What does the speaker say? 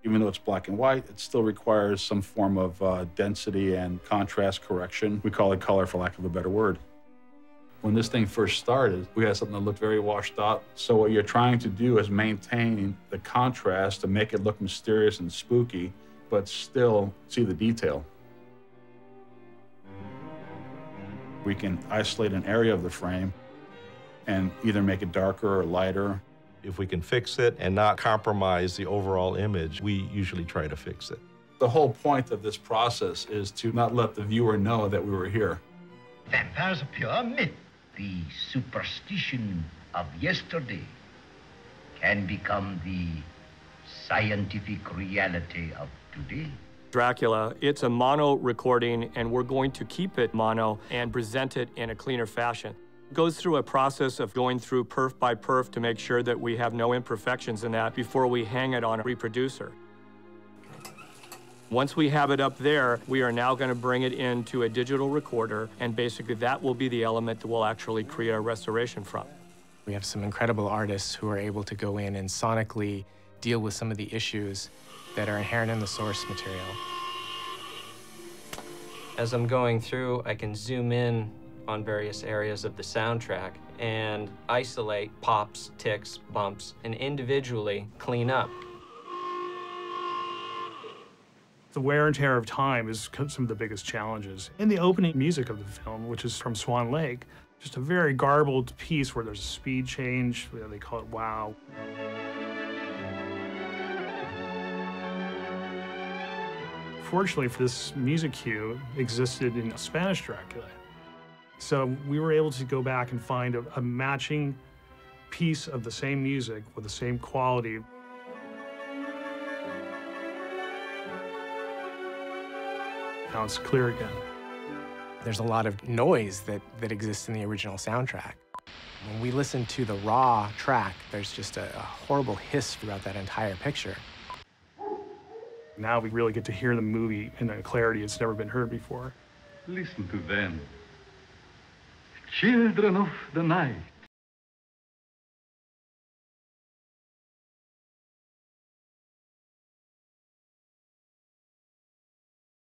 Even though it's black and white, it still requires some form of density and contrast correction. We call it color, for lack of a better word. When this thing first started, we had something that looked very washed out. So what you're trying to do is maintain the contrast to make it look mysterious and spooky, but still see the detail. We can isolate an area of the frame and either make it darker or lighter. If we can fix it and not compromise the overall image, we usually try to fix it. The whole point of this process is to not let the viewer know that we were here. Vampires are pure myth. The superstition of yesterday can become the scientific reality of today. Dracula, it's a mono recording, and we're going to keep it mono and present it in a cleaner fashion. It goes through a process of going through perf by perf to make sure that we have no imperfections in that before we hang it on a reproducer. Once we have it up there, we are now going to bring it into a digital recorder, and basically that will be the element that we'll actually create a restoration from. We have some incredible artists who are able to go in and sonically deal with some of the issues that are inherent in the source material. As I'm going through, I can zoom in on various areas of the soundtrack and isolate pops, ticks, bumps, and individually clean up. The wear and tear of time is some of the biggest challenges. In the opening music of the film, which is from Swan Lake, just a very garbled piece where there's a speed change, they call it wow. Fortunately, for this music cue existed in Spanish Dracula. So we were able to go back and find a matching piece of the same music with the same quality. Now it's clear again. There's a lot of noise that exists in the original soundtrack. When we listen to the raw track, there's just a horrible hiss throughout that entire picture. Now we really get to hear the movie in a clarity it's never been heard before. Listen to them. Children of the night.